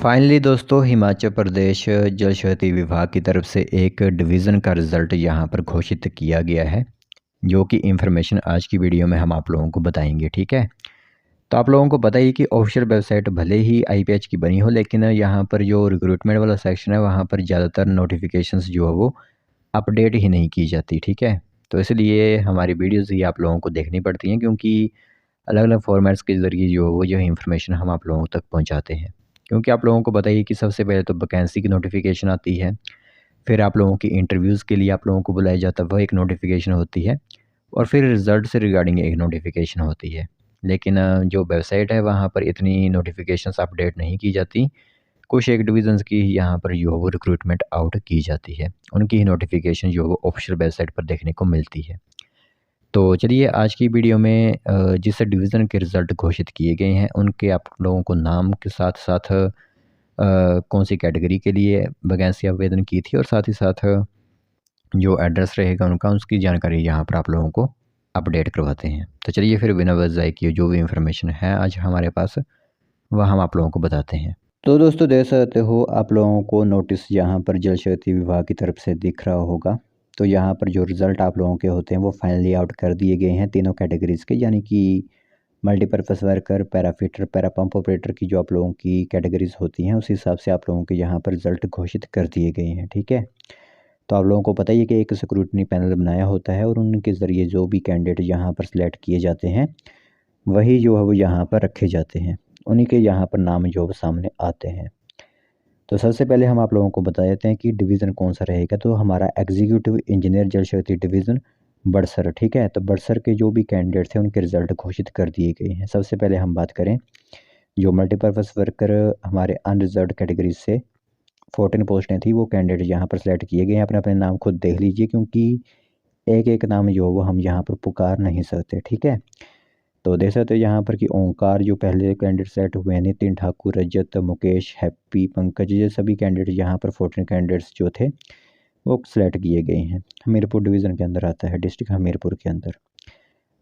Finally दोस्तों हिमाचल प्रदेश जल शक्ति विभाग की तरफ से एक डिवीज़न का रिज़ल्ट यहाँ पर घोषित किया गया है, जो कि इन्फॉर्मेशन आज की वीडियो में हम आप लोगों को बताएंगे। ठीक है, तो आप लोगों को पता ही कि ऑफिशियल वेबसाइट भले ही आईपीएच की बनी हो, लेकिन यहाँ पर जो रिक्रूटमेंट वाला सेक्शन है वहाँ पर ज़्यादातर नोटिफिकेशंस जो है वो अपडेट ही नहीं की जाती। ठीक है, तो इसलिए हमारी वीडियोज़ ही आप लोगों को देखनी पड़ती हैं, क्योंकि अलग अलग फॉर्मेट्स के ज़रिए जो है इंफॉर्मेशन हम आप लोगों तक पहुँचाते हैं। क्योंकि आप लोगों को बताइए कि सबसे पहले तो वैकेंसी की नोटिफिकेशन आती है, फिर आप लोगों की इंटरव्यूज़ के लिए आप लोगों को बुलाया जाता है, वह एक नोटिफिकेशन होती है, और फिर रिज़ल्ट से रिगार्डिंग एक नोटिफिकेशन होती है। लेकिन जो वेबसाइट है वहाँ पर इतनी नोटिफिकेशंस अपडेट नहीं की जाती। कुछ एक डिविजन्स की यहाँ पर जो है वो रिक्रूटमेंट आउट की जाती है, उनकी ही नोटिफिकेशन जो है वो ऑफिशियल वेबसाइट पर देखने को मिलती है। तो चलिए आज की वीडियो में जिस डिवीज़न के रिज़ल्ट घोषित किए गए हैं उनके आप लोगों को नाम के साथ साथ कौन सी कैटेगरी के लिए वैकेंसी आवेदन की थी, और साथ ही साथ जो एड्रेस रहेगा उनका, उसकी जानकारी यहाँ पर आप लोगों को अपडेट करवाते हैं। तो चलिए फिर बिना वजह ज़ाय किए जो भी इंफॉर्मेशन है आज हमारे पास, वह हम आप लोगों को बताते हैं। तो दोस्तों देख सकते हो आप लोगों को नोटिस यहाँ पर जल शक्ति विभाग की तरफ से दिख रहा होगा। तो यहाँ पर जो रिज़ल्ट आप लोगों के होते हैं वो फाइनली आउट कर दिए गए हैं तीनों कैटेगरीज़ के, यानी कि multipurpose worker, para fitter, para pump operator की जो आप लोगों की कैटेगरीज़ होती हैं उस हिसाब से आप लोगों के यहाँ पर रिज़ल्ट घोषित कर दिए गए हैं। ठीक है, तो आप लोगों को पता ही है कि एक स्क्रूटनी पैनल बनाया होता है और उनके ज़रिए जो भी कैंडिडेट यहाँ पर सिलेक्ट किए जाते हैं वही जो है वो यहाँ पर रखे जाते हैं, उन्हीं के यहाँ पर नाम जो है सामने आते हैं। तो सबसे पहले हम आप लोगों को बता देते हैं कि डिवीज़न कौन सा रहेगा। तो हमारा एग्जीक्यूटिव इंजीनियर जल शक्ति डिवीज़न बड़सर। ठीक है, तो बड़सर के जो भी कैंडिडेट थे उनके रिज़ल्ट घोषित कर दिए गए हैं। सबसे पहले हम बात करें जो मल्टीपर्पज़ वर्कर हमारे अनरिजर्व्ड कैटेगरी से 14 पोस्टें थी, वो कैंडिडेट यहाँ पर सेलेक्ट किए गए हैं। अपने अपने नाम खुद देख लीजिए, क्योंकि एक एक नाम जो वो हम यहाँ पर पुकार नहीं सकते। ठीक है, तो देख सकते हो यहाँ पर कि ओंकार जो पहले कैंडिडेट सेट हुए हैं, नितिन ठाकुर, रजत, मुकेश, हैप्पी, पंकज, ये सभी कैंडिडेट यहाँ पर 14 कैंडिडेट्स जो थे वो सेलेक्ट किए गए हैं। हमीरपुर डिवीज़न के अंदर आता है, डिस्ट्रिक्ट हमीरपुर के अंदर।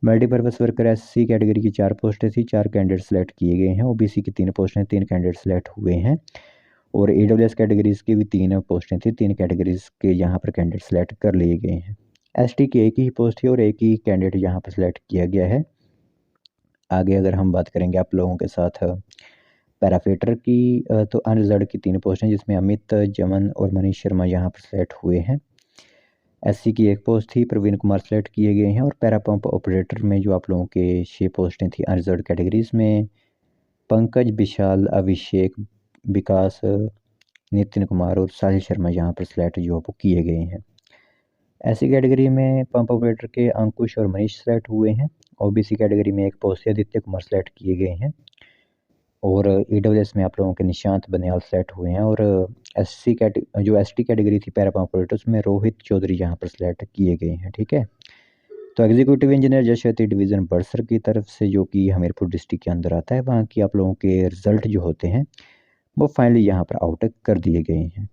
मल्टीपर्पज़ वर्कर एससी कैटेगरी की 4 पोस्टें थी, 4 कैंडिडेट सेलेक्ट किए गए हैं। ओबीसी की 3 पोस्टें, 3 कैंडिडेट सेलेक्ट हुए हैं। और ईडब्ल्यूएस कैटेगरीज़ की भी 3 पोस्टें थी, 3 कैटेगरीज़ के यहाँ पर कैंडिडेट सेलेक्ट कर लिए गए हैं। एसटी की एक ही पोस्ट थी और एक ही कैंडिडेट यहाँ पर सेलेक्ट किया गया है। आगे अगर हम बात करेंगे आप लोगों के साथ पैराफिटर की, तो अनरिजर्व्ड की 3 पोस्टें, जिसमें अमित, जमन और मनीष शर्मा यहाँ पर सेलेक्ट हुए हैं। एससी की 1 पोस्ट थी, प्रवीण कुमार सेलेक्ट किए गए हैं। और पैरा पंप ऑपरेटर में जो आप लोगों के 6 पोस्टें थी अनरिजर्व्ड कैटेगरीज में, पंकज, विशाल, अभिषेक, विकास, नितिन कुमार और साहिल शर्मा यहाँ पर सेलेक्ट जो वो किए गए हैं। एससी कैटेगरी में पंप ऑपरेटर के अंकुश और मनीष सेलेक्ट हुए हैं। ओबीसी कैटेगरी में 1 पोस्ट से आदित्य कुमार सेलेक्ट किए गए हैं। और ईडब्ल्यूएस में आप लोगों के निशांत बनियाल सेलेक्ट हुए हैं। और जो एसटी कैटेगरी थी पैरा पंप ऑपरेटर, उसमें रोहित चौधरी यहाँ पर सेलेक्ट किए गए हैं। ठीक है, तो एग्जीक्यूटिव इंजीनियर जल शक्ति डिवीज़न बड़सर की तरफ से, जो कि हमीरपुर डिस्ट्रिक्ट के अंदर आता है, वहाँ की आप लोगों के रिजल्ट जो होते हैं वो फाइनली यहाँ पर आउट कर दिए गए हैं।